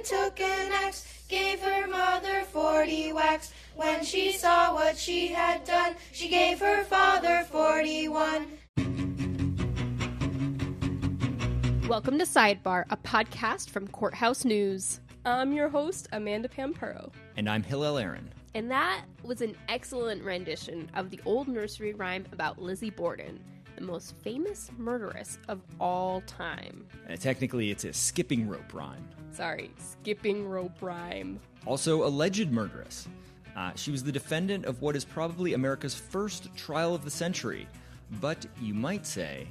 took an axe, gave her mother 40 whacks. When she saw what she had done, she gave her father 41. Welcome to Sidebar, a podcast from Courthouse News. I'm your host, Amanda Pampero. And I'm Hillel Aaron. And that was an excellent rendition of the old nursery rhyme about Lizzie Borden, the most famous murderess of all time. Technically, it's a skipping rope rhyme. Sorry, skipping rope rhyme. Also, alleged murderess. She was the defendant of what is probably America's first trial of the century. But you might say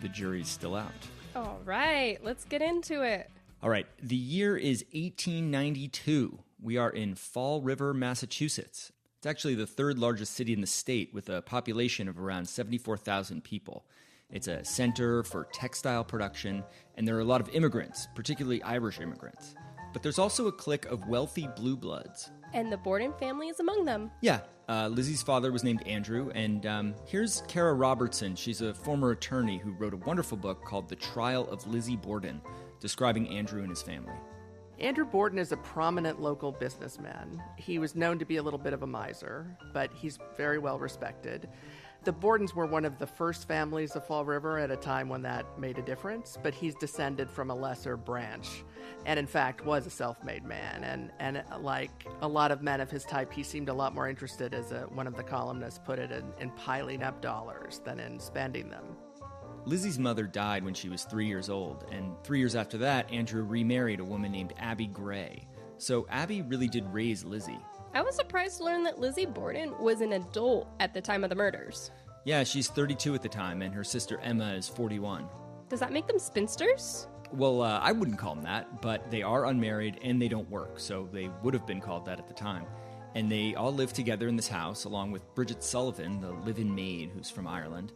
the jury's still out. All right, let's get into it. All right, the year is 1892. We are in Fall River, Massachusetts. It's actually the third largest city in the state with a population of around 74,000 people. It's a center for textile production, and there are a lot of immigrants, particularly Irish immigrants. But there's also a clique of wealthy blue bloods. And the Borden family is among them. Yeah, Lizzie's father was named Andrew, and here's Kara Robertson. She's a former attorney who wrote a wonderful book called The Trial of Lizzie Borden, describing Andrew and his family. Andrew Borden is a prominent local businessman. He was known to be a little bit of a miser, but he's very well respected. The Bordens were one of the first families of Fall River at a time when that made a difference, but he's descended from a lesser branch and, in fact, was a self-made man. And like a lot of men of his type, he seemed a lot more interested, as one of the columnists put it, in piling up dollars than in spending them. Lizzie's mother died when she was 3 years old, and 3 years after that, Andrew remarried a woman named Abby Gray. So Abby really did raise Lizzie. I was surprised to learn that Lizzie Borden was an adult at the time of the murders. Yeah, she's 32 at the time, and her sister Emma is 41. Does that make them spinsters? Well, I wouldn't call them that, but they are unmarried and they don't work, so they would have been called that at the time. And they all live together in this house, along with Bridget Sullivan, the live-in maid who's from Ireland.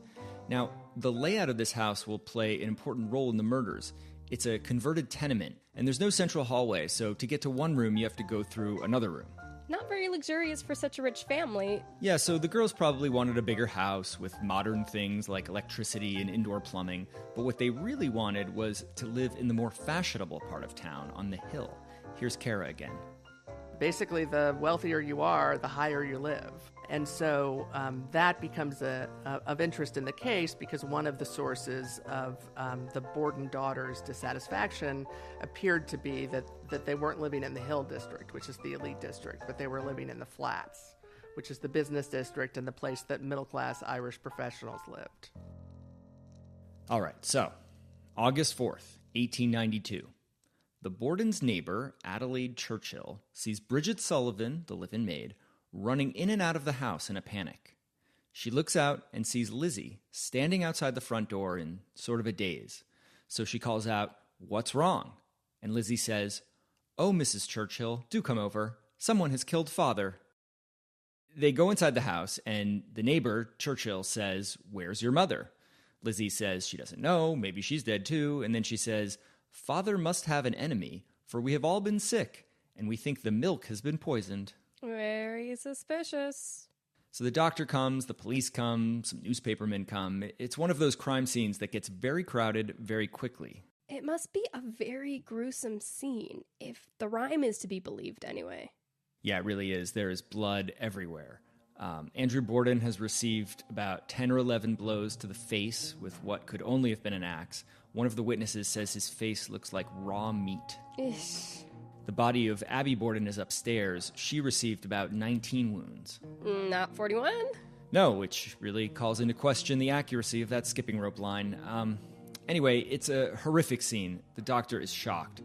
Now, the layout of this house will play an important role in the murders. It's a converted tenement, and there's no central hallway, so to get to one room, you have to go through another room. Not very luxurious for such a rich family. Yeah, so the girls probably wanted a bigger house with modern things like electricity and indoor plumbing, but what they really wanted was to live in the more fashionable part of town on the hill. Here's Kara again. Basically, the wealthier you are, the higher you live. And so that becomes of interest in the case, because one of the sources of the Borden daughters' dissatisfaction appeared to be that they weren't living in the Hill District, which is the elite district, but they were living in the Flats, which is the business district and the place that middle-class Irish professionals lived. All right, so August 4th, 1892. The Borden's neighbor, Adelaide Churchill, sees Bridget Sullivan, the live-in maid, running in and out of the house in a panic. She looks out and sees Lizzie standing outside the front door in sort of a daze. So she calls out, "What's wrong?" And Lizzie says, "Oh, Mrs. Churchill, do come over. Someone has killed Father." They go inside the house, and the neighbor, Churchill, says, "Where's your mother?" Lizzie says she doesn't know, maybe she's dead too, and then she says, "Father must have an enemy, for we have all been sick, and we think the milk has been poisoned." Very suspicious. So the doctor comes, the police come, some newspapermen come. It's one of those crime scenes that gets very crowded very quickly. It must be a very gruesome scene, if the rhyme is to be believed anyway. Yeah, it really is. There is blood everywhere. Andrew Borden has received about 10 or 11 blows to the face with what could only have been an axe. One of the witnesses says his face looks like raw meat. Ish. The body of Abby Borden is upstairs. She received about 19 wounds. Not 41? No, which really calls into question the accuracy of that skipping rope line. Anyway, it's a horrific scene. The doctor is shocked.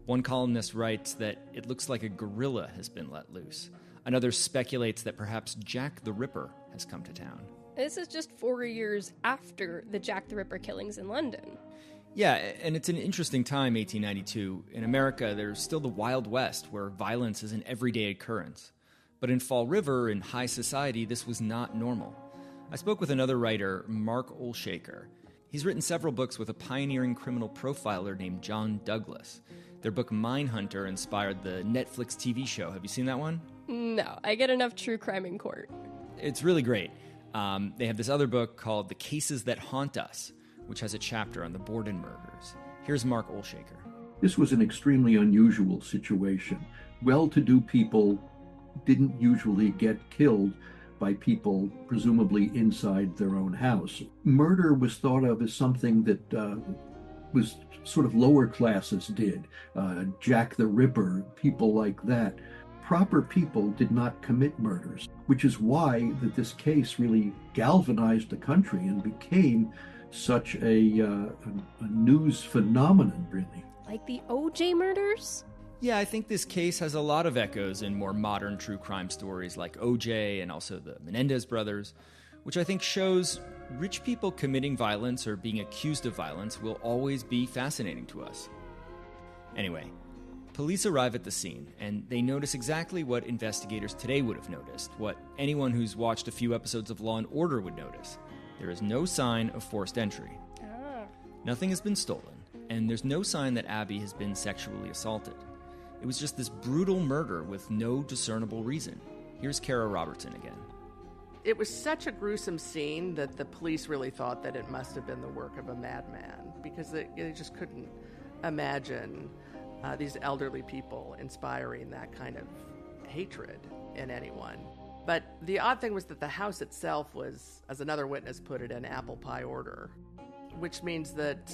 One columnist writes that it looks like a gorilla has been let loose. Another speculates that perhaps Jack the Ripper has come to town. This is just 4 years after the Jack the Ripper killings in London. Yeah, and it's an interesting time, 1892. In America, there's still the Wild West, where violence is an everyday occurrence. But in Fall River, in high society, this was not normal. I spoke with another writer, Mark Olshaker. He's written several books with a pioneering criminal profiler named John Douglas. Their book Mindhunter inspired the Netflix TV show. Have you seen that one? No, I get enough true crime in court. It's really great. They have this other book called The Cases That Haunt Us, which has a chapter on the Borden murders. Here's Mark Olshaker. This was an extremely unusual situation. Well-to-do people didn't usually get killed by people presumably inside their own house. Murder was thought of as something that was sort of lower classes did. Jack the Ripper, people like that. Proper people did not commit murders, which is why that this case really galvanized the country and became such a news phenomenon, really. Like the O.J. murders? Yeah, I think this case has a lot of echoes in more modern true crime stories like O.J. and also the Menendez brothers, which I think shows rich people committing violence or being accused of violence will always be fascinating to us. Anyway, police arrive at the scene, and they notice exactly what investigators today would have noticed, what anyone who's watched a few episodes of Law & Order would notice. There is no sign of forced entry. Nothing has been stolen, and there's no sign that Abby has been sexually assaulted. It was just this brutal murder with no discernible reason. Here's Kara Robertson again. It was such a gruesome scene that the police really thought that it must have been the work of a madman, because they just couldn't imagine these elderly people inspiring that kind of hatred in anyone. But the odd thing was that the house itself was, as another witness put it, an apple pie order, which means that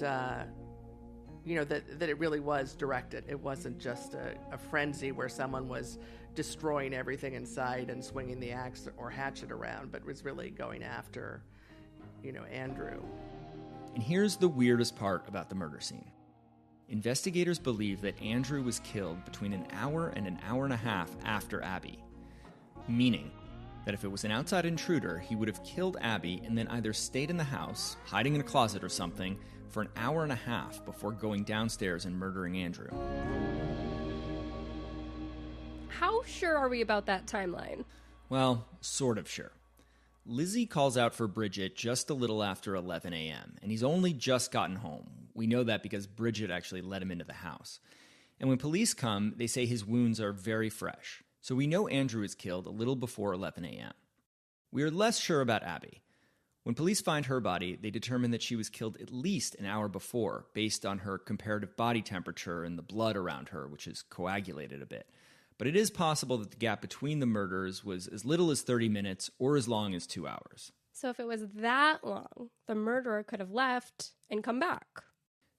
that it really was directed. It wasn't just a frenzy where someone was destroying everything inside and swinging the axe or hatchet around, but was really going after, Andrew. And here's the weirdest part about the murder scene. Investigators believe that Andrew was killed between an hour and an hour and a half after Abby, meaning that if it was an outside intruder, he would have killed Abby and then either stayed in the house, hiding in a closet or something, for an hour and a half before going downstairs and murdering Andrew. How sure are we about that timeline? Well, sort of sure. Lizzie calls out for Bridget just a little after 11 a.m., and he's only just gotten home. We know that because Bridget actually let him into the house. And when police come, they say his wounds are very fresh. So we know Andrew was killed a little before 11 a.m. We are less sure about Abby. When police find her body, they determine that she was killed at least an hour before, based on her comparative body temperature and the blood around her, which is coagulated a bit. But it is possible that the gap between the murders was as little as 30 minutes or as long as 2 hours. So if it was that long, the murderer could have left and come back.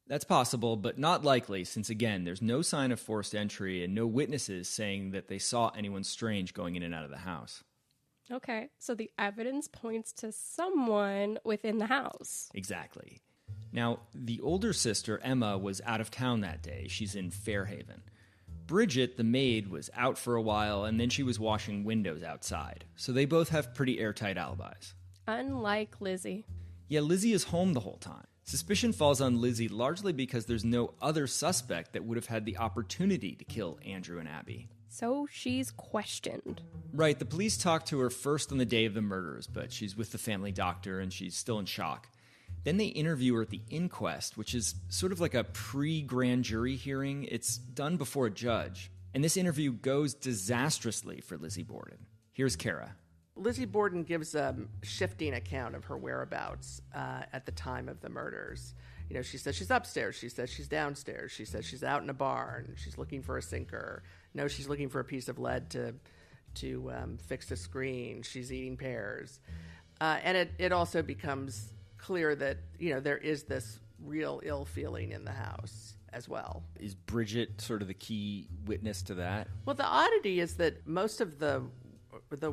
That's possible, but not likely, since again, there's no sign of forced entry and no witnesses saying that they saw anyone strange going in and out of the house. Okay, so the evidence points to someone within the house. Exactly. Now, the older sister, Emma, was out of town that day. She's in Fairhaven. Bridget, the maid, was out for a while, and then she was washing windows outside. So they both have pretty airtight alibis. Unlike Lizzie. Yeah, Lizzie is home the whole time. Suspicion falls on Lizzie largely because there's no other suspect that would have had the opportunity to kill Andrew and Abby. So she's questioned. Right, the police talk to her first on the day of the murders, but she's with the family doctor and she's still in shock. Then they interview her at the inquest, which is sort of like a pre-grand jury hearing. It's done before a judge. And this interview goes disastrously for Lizzie Borden. Here's Kara. Lizzie Borden gives a shifting account of her whereabouts at the time of the murders. She says she's upstairs. She says she's downstairs. She says she's out in a barn. She's looking for a sinker. No, she's looking for a piece of lead to fix a screen. She's eating pears. And it also becomes clear that, there is this real ill feeling in the house as well. Is Bridget sort of the key witness to that? Well, the oddity is that most of the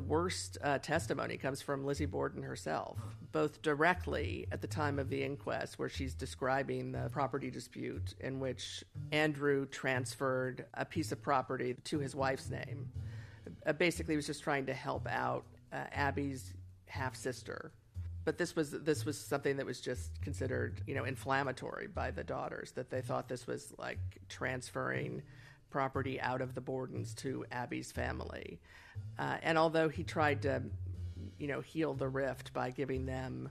worst testimony comes from Lizzie Borden herself, both directly at the time of the inquest, where she's describing the property dispute in which Andrew transferred a piece of property to his wife's name. Basically, he was just trying to help out Abby's half-sister. But this was something that was just considered, inflammatory by the daughters, that they thought this was like transferring property out of the Bordens to Abby's family. And although he tried to, heal the rift by giving them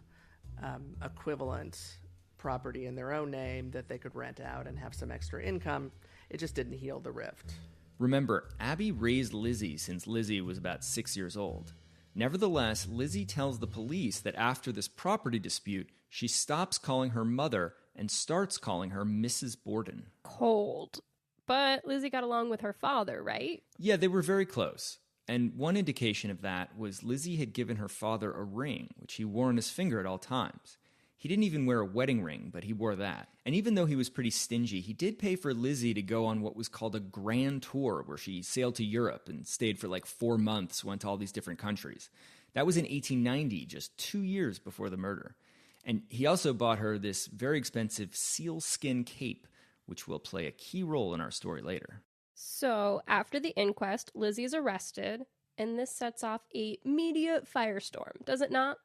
equivalent property in their own name that they could rent out and have some extra income, it just didn't heal the rift. Remember, Abby raised Lizzie since Lizzie was about 6 years old. Nevertheless, Lizzie tells the police that after this property dispute, she stops calling her mother and starts calling her Mrs. Borden. Cold. But Lizzie got along with her father, right? Yeah, they were very close. And one indication of that was Lizzie had given her father a ring, which he wore on his finger at all times. He didn't even wear a wedding ring, but he wore that. And even though he was pretty stingy, he did pay for Lizzie to go on what was called a grand tour, where she sailed to Europe and stayed for like 4 months, went to all these different countries. That was in 1890, just 2 years before the murder. And he also bought her this very expensive sealskin cape, which will play a key role in our story later. So, after the inquest, Lizzie is arrested, and this sets off a media firestorm, does it not?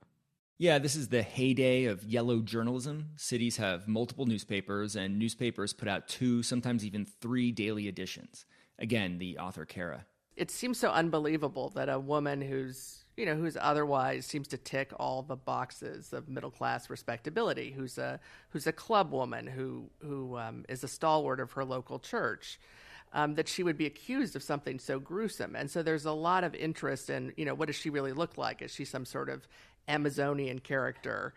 Yeah, this is the heyday of yellow journalism. Cities have multiple newspapers, and newspapers put out 2, sometimes even 3 daily editions. Again, the author Kara. It seems so unbelievable that a woman who's otherwise seems to tick all the boxes of middle-class respectability, who's a club woman, who is a stalwart of her local church, that she would be accused of something so gruesome. And so there's a lot of interest in, what does she really look like? Is she some sort of Amazonian character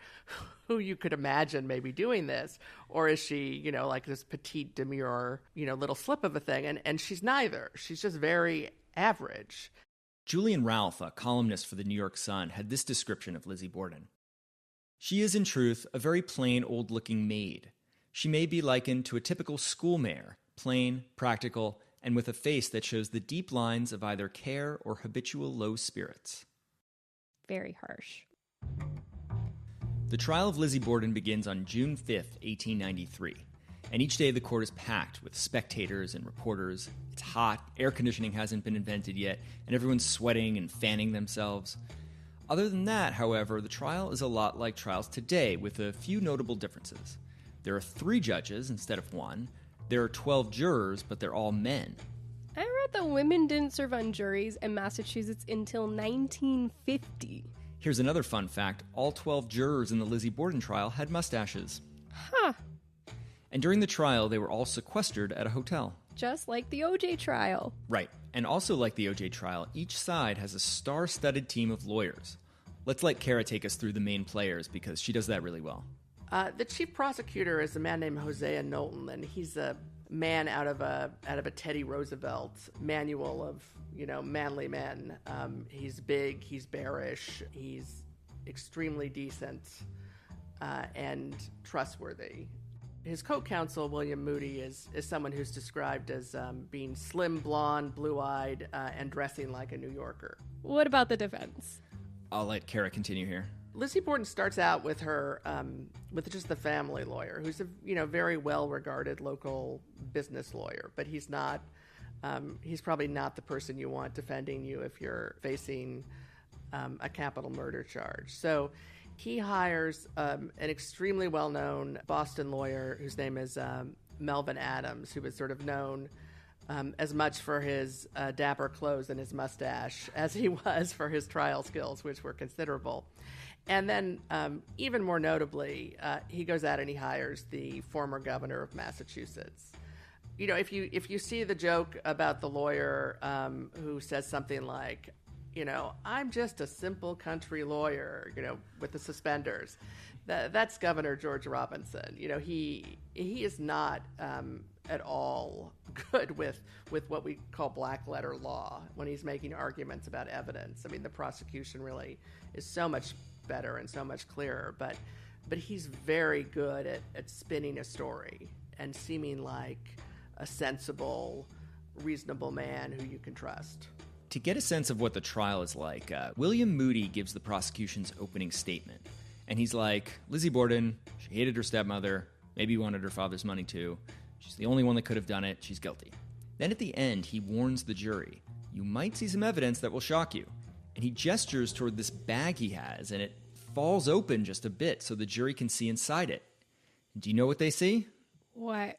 who you could imagine maybe doing this? Or is she, like this petite, demure, little slip of a thing? And she's neither. She's just very average. Julian Ralph, a columnist for the New York Sun, had this description of Lizzie Borden. She is, in truth, a very plain, old-looking maid. She may be likened to a typical schoolmare, plain, practical, and with a face that shows the deep lines of either care or habitual low spirits. Very harsh. The trial of Lizzie Borden begins on June 5th, 1893. And each day the court is packed with spectators and reporters. It's hot, air conditioning hasn't been invented yet, and everyone's sweating and fanning themselves. Other than that, however, the trial is a lot like trials today, with a few notable differences. There are 3 judges instead of 1. There are 12 jurors, but they're all men. I read that women didn't serve on juries in Massachusetts until 1950. Here's another fun fact. All 12 jurors in the Lizzie Borden trial had mustaches. Huh. And during the trial, they were all sequestered at a hotel. Just like the OJ trial. Right. And also like the OJ trial, each side has a star-studded team of lawyers. Let's let Kara take us through the main players, because she does that really well. The chief prosecutor is a man named Hosea Knowlton, and he's a man out of a Teddy Roosevelt manual of, manly men. He's big, he's bearish, he's extremely decent, and trustworthy. His co-counsel, William Moody, is someone who's described as being slim, blonde, blue-eyed, and dressing like a New Yorker. What about the defense? I'll let Kara continue here. Lizzie Borden starts out with her, with just the family lawyer, who's a very well-regarded local business lawyer, but he's not, he's probably not the person you want defending you if you're facing a capital murder charge. So he hires an extremely well-known Boston lawyer whose name is Melvin Adams, who was sort of known as much for his dapper clothes and his mustache as he was for his trial skills, which were considerable. And then, even more notably, he goes out and he hires the former governor of Massachusetts. If you see the joke about the lawyer who says something like, I'm just a simple country lawyer, with the suspenders, that's Governor George Robinson. He is not at all good with what we call black letter law when he's making arguments about evidence. I mean, the prosecution really is so much better and so much clearer, but he's very good at spinning a story and seeming like a sensible, reasonable man who you can trust. To get a sense of what the trial is like, William Moody gives the prosecution's opening statement. And he's like, Lizzie Borden, she hated her stepmother, maybe wanted her father's money too. She's the only one that could have done it. She's guilty. Then at the end, he warns the jury, you might see some evidence that will shock you. And he gestures toward this bag he has, and it falls open just a bit so the jury can see inside it. Do you know what they see? What?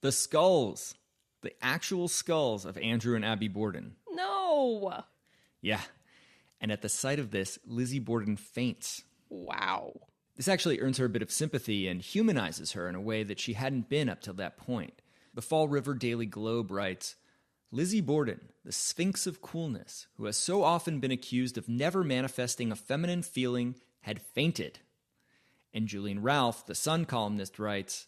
The skulls. The actual skulls of Andrew and Abby Borden. No! Yeah. And at the sight of this, Lizzie Borden faints. Wow. This actually earns her a bit of sympathy and humanizes her in a way that she hadn't been up till that point. The Fall River Daily Globe writes, Lizzie Borden, the Sphinx of coolness, who has so often been accused of never manifesting a feminine feeling, had fainted. And Julian Ralph, the Sun columnist, writes,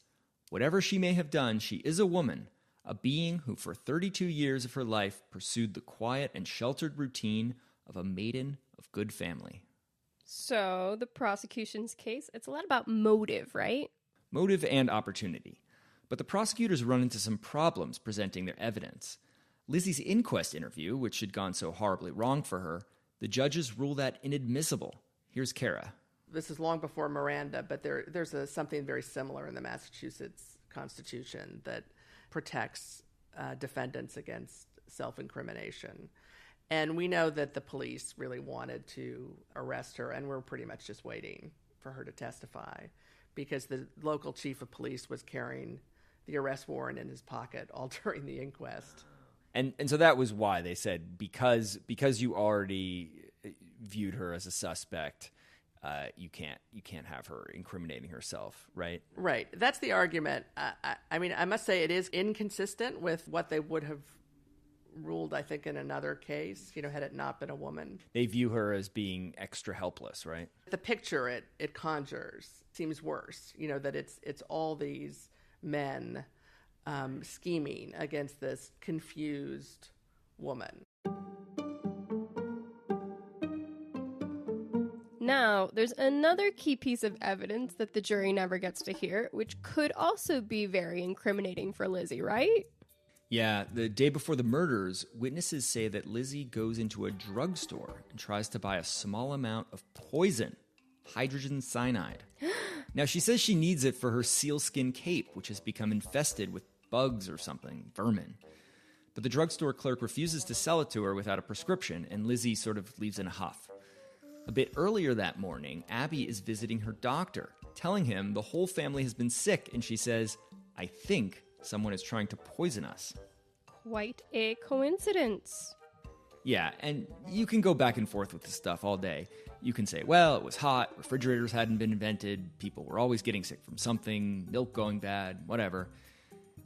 "Whatever she may have done, she is a woman, a being who for 32 years of her life pursued the quiet and sheltered routine of a maiden of good family." So, the prosecution's case, it's a lot about motive, right? Motive and opportunity. But the prosecutors run into some problems presenting their evidence. Lizzie's inquest interview, which had gone so horribly wrong for her, the judges rule that inadmissible. Here's Kara. This is long before Miranda, but there's something very similar in the Massachusetts Constitution that protects defendants against self-incrimination. And we know that the police really wanted to arrest her, and we're pretty much just waiting for her to testify because the local chief of police was carrying the arrest warrant in his pocket all during the inquest. And so that was why they said, because you already viewed her as a suspect, you can't have her incriminating herself, right? Right. That's the argument. I mean, I must say it is inconsistent with what they would have ruled, I think, in another case, had it not been a woman. They view her as being extra helpless, right? The picture it conjures seems worse, that it's all these men scheming against this confused woman. Now, there's another key piece of evidence that the jury never gets to hear, which could also be very incriminating for Lizzie, right? Yeah, the day before the murders, witnesses say that Lizzie goes into a drugstore and tries to buy a small amount of poison, hydrogen cyanide. Now, she says she needs it for her sealskin cape, which has become infested with bugs or something, vermin. But the drugstore clerk refuses to sell it to her without a prescription, and Lizzie sort of leaves in a huff. A bit earlier that morning, Abby is visiting her doctor, telling him the whole family has been sick, and she says, "I think someone is trying to poison us." Quite a coincidence. Yeah, and you can go back and forth with this stuff all day. You can say, well, it was hot, refrigerators hadn't been invented, people were always getting sick from something, milk going bad, whatever.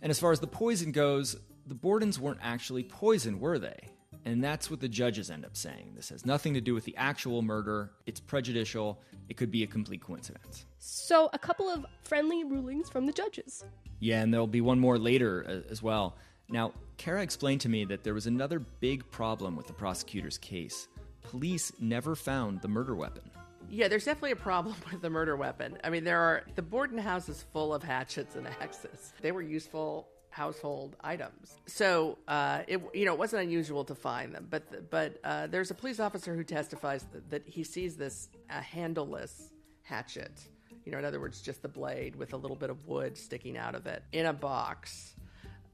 And as far as the poison goes, the Bordens weren't actually poisoned, were they? And that's what the judges end up saying. This has nothing to do with the actual murder. It's prejudicial. It could be a complete coincidence. So, a couple of friendly rulings from the judges. Yeah, and there'll be one more later as well. Now, Kara explained to me that there was another big problem with the prosecutor's case. Police never found the murder weapon. Yeah, there's definitely a problem with the murder weapon. I mean, the Borden house is full of hatchets and axes. They were useful household items. So it wasn't unusual to find them. But there's a police officer who testifies that he sees this handleless hatchet. In other words, just the blade with a little bit of wood sticking out of it in a box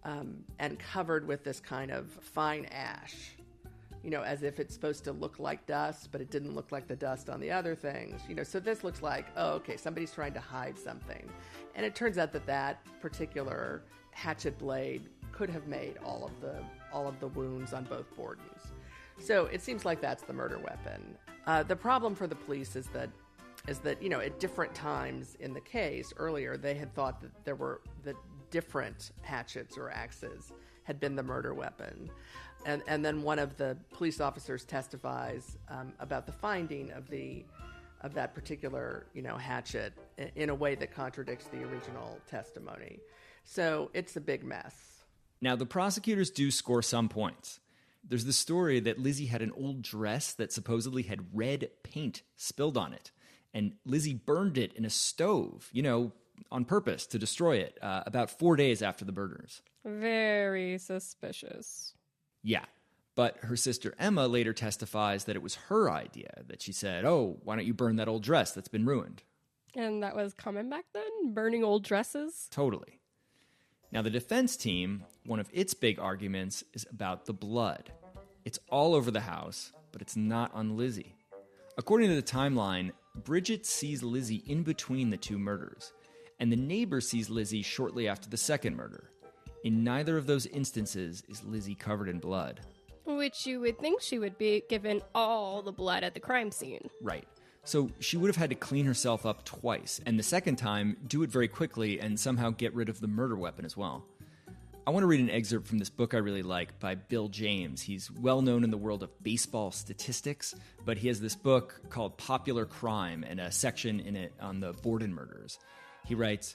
and covered with this kind of fine ash. As if it's supposed to look like dust, but it didn't look like the dust on the other things. So this looks like, oh, okay, somebody's trying to hide something. And it turns out that particular hatchet blade could have made all of the wounds on both Bordens. So it seems like that's the murder weapon. The problem for the police is that at different times in the case earlier, they had thought that different hatchets or axes had been the murder weapon. And then one of the police officers testifies about the finding of that particular hatchet in a way that contradicts the original testimony. So it's a big mess. Now, the prosecutors do score some points. There's the story that Lizzie had an old dress that supposedly had red paint spilled on it, and Lizzie burned it in a stove, on purpose to destroy it, about 4 days after the murders. Very suspicious. Yeah, but her sister Emma later testifies that it was her idea, that she said, "Oh, why don't you burn that old dress that's been ruined?" And that was common back then? Burning old dresses? Totally. Now, the defense team, one of its big arguments is about the blood. It's all over the house, but it's not on Lizzie. According to the timeline, Bridget sees Lizzie in between the two murders, and the neighbor sees Lizzie shortly after the second murder. In neither of those instances is Lizzie covered in blood. Which you would think she would be, given all the blood at the crime scene. Right. So she would have had to clean herself up twice, and the second time, do it very quickly and somehow get rid of the murder weapon as well. I want to read an excerpt from this book I really like by Bill James. He's well known in the world of baseball statistics, but he has this book called Popular Crime and a section in it on the Borden murders. He writes,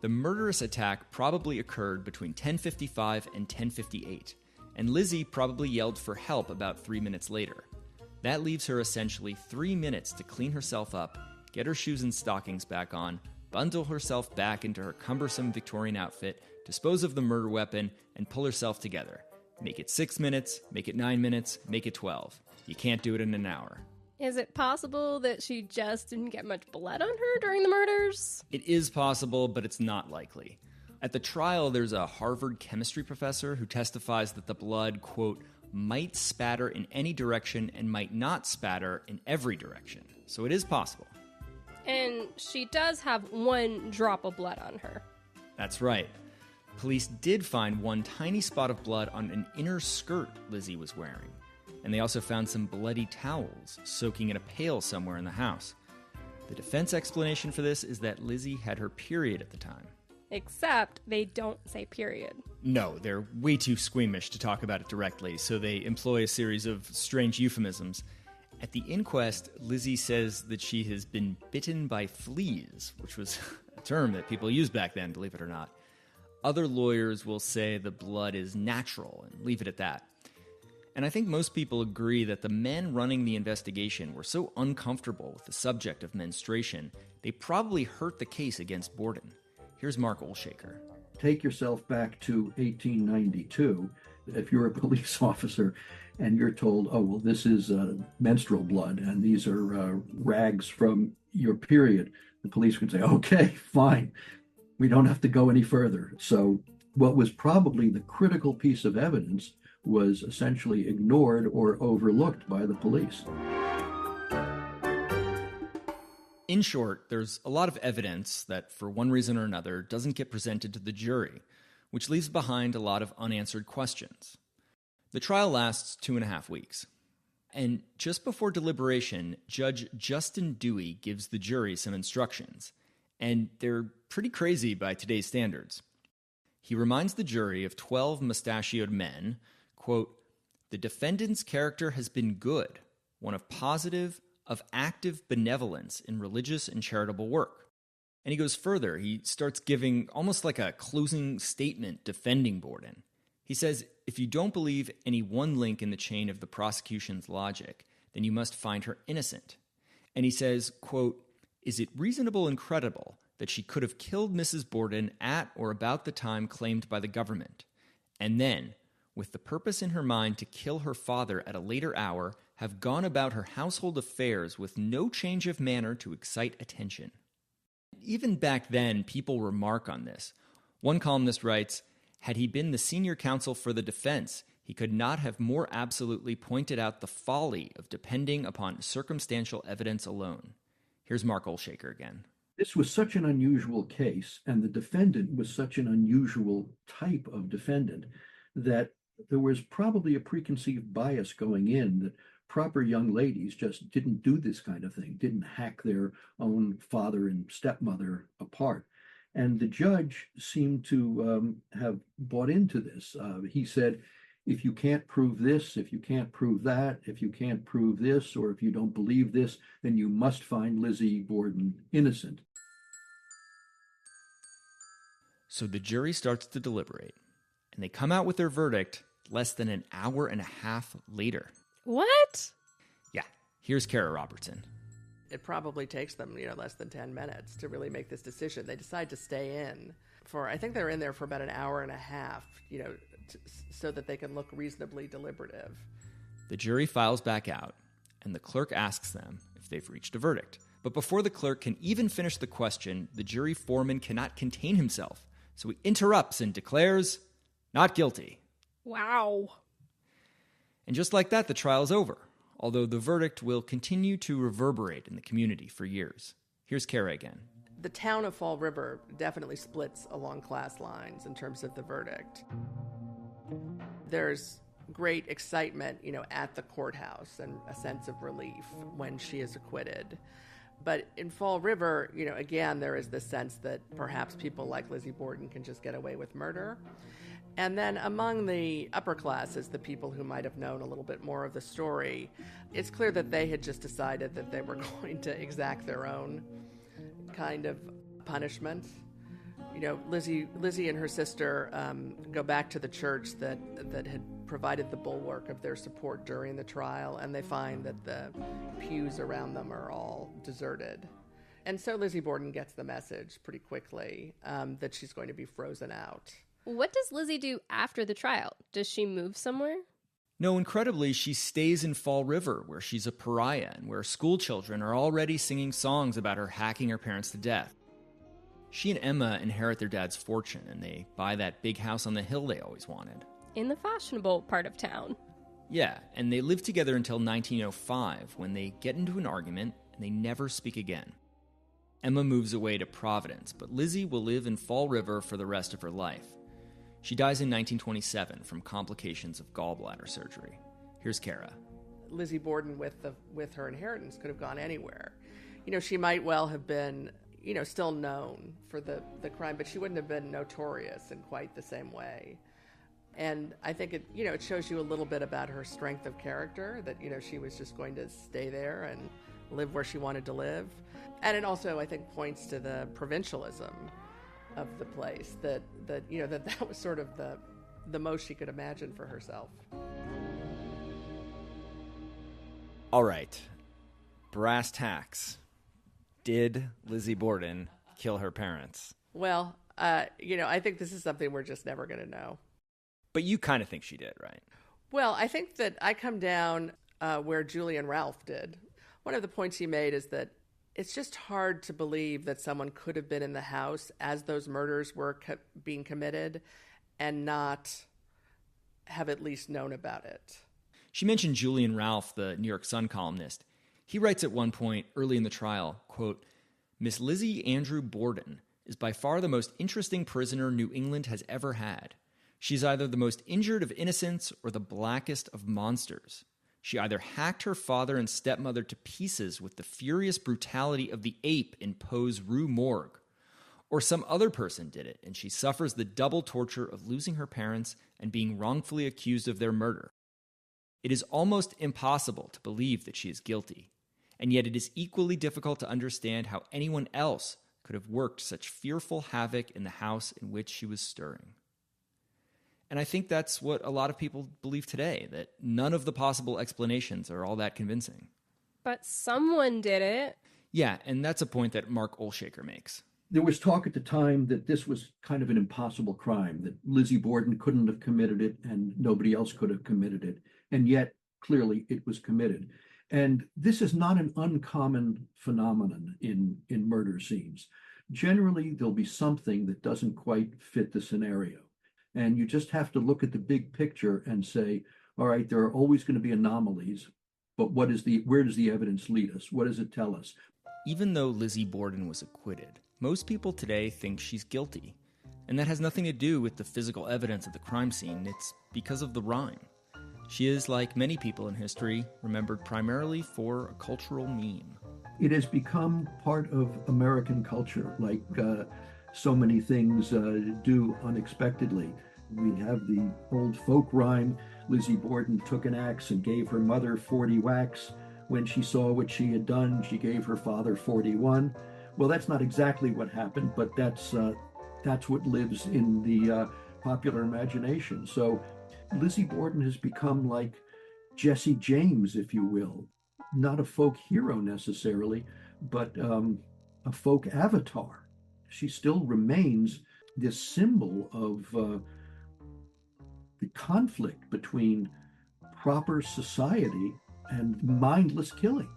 "The murderous attack probably occurred between 10:55 and 10:58, and Lizzie probably yelled for help about 3 minutes later. That leaves her essentially 3 minutes to clean herself up, get her shoes and stockings back on, bundle herself back into her cumbersome Victorian outfit, dispose of the murder weapon, and pull herself together. Make it 6 minutes, make it 9 minutes, make it 12. You can't do it in an hour." Is it possible that she just didn't get much blood on her during the murders? It is possible, but it's not likely. At the trial, there's a Harvard chemistry professor who testifies that the blood, quote, might spatter in any direction and might not spatter in every direction. So it is possible. And she does have one drop of blood on her. That's right. Police did find one tiny spot of blood on an inner skirt Lizzie was wearing. And they also found some bloody towels soaking in a pail somewhere in the house. The defense explanation for this is that Lizzie had her period at the time. Except they don't say period. No, they're way too squeamish to talk about it directly, so they employ a series of strange euphemisms. At the inquest, Lizzie says that she has been bitten by fleas, which was a term that people used back then, believe it or not. Other lawyers will say the blood is natural and leave it at that. And I think most people agree that the men running the investigation were so uncomfortable with the subject of menstruation, they probably hurt the case against Borden. Here's Mark Olshaker. Take yourself back to 1892. If you're a police officer and you're told, oh, well, this is menstrual blood and these are rags from your period, the police would say, okay, fine. We don't have to go any further. So what was probably the critical piece of evidence was essentially ignored or overlooked by the police. In short, there's a lot of evidence that, for one reason or another, doesn't get presented to the jury, which leaves behind a lot of unanswered questions. The trial lasts 2.5 weeks. And just before deliberation, Judge Justin Dewey gives the jury some instructions. And they're pretty crazy by today's standards. He reminds the jury of 12 mustachioed men, quote, "The defendant's character has been good, one of positive, of active benevolence in religious and charitable work." And he goes further. He starts giving almost like a closing statement defending Borden. He says, if you don't believe any one link in the chain of the prosecution's logic, then you must find her innocent. And he says, quote, "Is it reasonable and credible that she could have killed Mrs. Borden at or about the time claimed by the government, and then, with the purpose in her mind to kill her father at a later hour, have gone about her household affairs with no change of manner to excite attention?" Even back then, people remark on this. One columnist writes, "Had he been the senior counsel for the defense, he could not have more absolutely pointed out the folly of depending upon circumstantial evidence alone." Here's Mark Olshaker again. This was such an unusual case, and the defendant was such an unusual type of defendant, that there was probably a preconceived bias going in that proper young ladies just didn't do this kind of thing, didn't hack their own father and stepmother apart. And the judge seemed to have bought into this. He said, if you can't prove this, if you can't prove that, if you can't prove this, or if you don't believe this, then you must find Lizzie Borden innocent. So the jury starts to deliberate, and they come out with their verdict less than an hour and a half later. What? Yeah, here's Kara Robertson. It probably takes them, less than 10 minutes to really make this decision. They decide to stay in for, I think they're in there for about an hour and a half, so that they can look reasonably deliberative. The jury files back out, and the clerk asks them if they've reached a verdict. But before the clerk can even finish the question, the jury foreman cannot contain himself, so he interrupts and declares, "Not guilty." Wow. And just like that, the trial is over, although the verdict will continue to reverberate in the community for years. Here's Kara again. The town of Fall River definitely splits along class lines in terms of the verdict. There's great excitement, at the courthouse and a sense of relief when she is acquitted. But in Fall River, again, there is this sense that perhaps people like Lizzie Borden can just get away with murder. And then among the upper classes, the people who might have known a little bit more of the story, it's clear that they had just decided that they were going to exact their own kind of punishment. You know, Lizzie and her sister go back to the church that had provided the bulwark of their support during the trial, and they find that the pews around them are all deserted. And so Lizzie Borden gets the message pretty quickly that she's going to be frozen out. What does Lizzie do after the trial? Does she move somewhere? No, incredibly, she stays in Fall River, where she's a pariah and where school children are already singing songs about her hacking her parents to death. She and Emma inherit their dad's fortune, and they buy that big house on the hill they always wanted. In the fashionable part of town. Yeah, and they live together until 1905, when they get into an argument and they never speak again. Emma moves away to Providence, but Lizzie will live in Fall River for the rest of her life. She dies in 1927 from complications of gallbladder surgery. Here's Kara. Lizzie Borden, with her inheritance, could have gone anywhere. You know, she might well have been, you know, still known for the crime, but she wouldn't have been notorious in quite the same way. And I think it shows you a little bit about her strength of character, that, you know, she was just going to stay there and live where she wanted to live. And it also, I think, points to the provincialism of the place, that was sort of the most she could imagine for herself. All right. Brass tacks. Did Lizzie Borden kill her parents? Well, I think this is something we're just never going to know. But you kind of think she did, right? Well, I think that I come down where Julian Ralph did. One of the points he made is that it's just hard to believe that someone could have been in the house as those murders were being committed and not have at least known about it. She mentioned Julian Ralph, the New York Sun columnist. He writes at one point early in the trial, quote, "Miss Lizzie Andrew Borden is by far the most interesting prisoner New England has ever had. She's either the most injured of innocents or the blackest of monsters. She either hacked her father and stepmother to pieces with the furious brutality of the ape in Poe's Rue Morgue, or some other person did it, and she suffers the double torture of losing her parents and being wrongfully accused of their murder. It is almost impossible to believe that she is guilty, and yet it is equally difficult to understand how anyone else could have worked such fearful havoc in the house in which she was stirring." And I think that's what a lot of people believe today, that none of the possible explanations are all that convincing. But someone did it. Yeah, and that's a point that Mark Olshaker makes. There was talk at the time that this was kind of an impossible crime, that Lizzie Borden couldn't have committed it and nobody else could have committed it. And yet, clearly, it was committed. And this is not an uncommon phenomenon in murder scenes. Generally, there'll be something that doesn't quite fit the scenario. And you just have to look at the big picture and say, all right, there are always going to be anomalies, but where does the evidence lead us? What does it tell us? Even though Lizzie Borden was acquitted, most people today think she's guilty. And that has nothing to do with the physical evidence of the crime scene. It's because of the rhyme. She is, like many people in history, remembered primarily for a cultural meme. It has become part of American culture, like so many things do unexpectedly. We have the old folk rhyme, Lizzie Borden took an axe and gave her mother 40 whacks. When she saw what she had done, she gave her father 41. Well, that's not exactly what happened, but that's what lives in the popular imagination. So Lizzie Borden has become like Jesse James, if you will. Not a folk hero necessarily, but a folk avatar. She still remains this symbol of the conflict between proper society and mindless killing.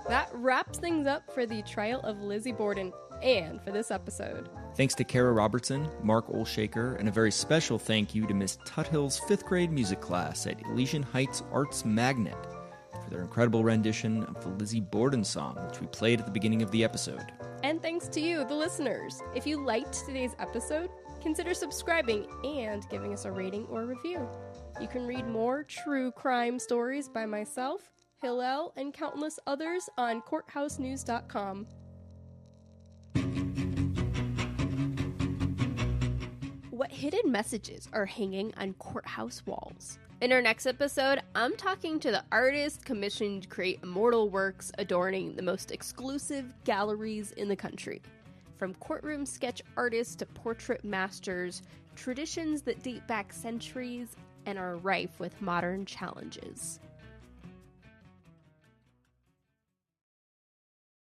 That wraps things up for the trial of Lizzie Borden and for this episode. Thanks to Kara Robertson, Mark Olshaker, and a very special thank you to Miss Tuthill's 5th grade music class at Elysian Heights Arts Magnet for their incredible rendition of the Lizzie Borden song, which we played at the beginning of the episode. And thanks to you, the listeners. If you liked today's episode, consider subscribing and giving us a rating or review. You can read more true crime stories by myself, Hillel, and countless others on courthousenews.com. what hidden messages are hanging on courthouse walls? In our next episode, I'm talking to the artist commissioned to create immortal works adorning the most exclusive galleries in the country. From courtroom sketch artists to portrait masters, traditions that date back centuries and are rife with modern challenges.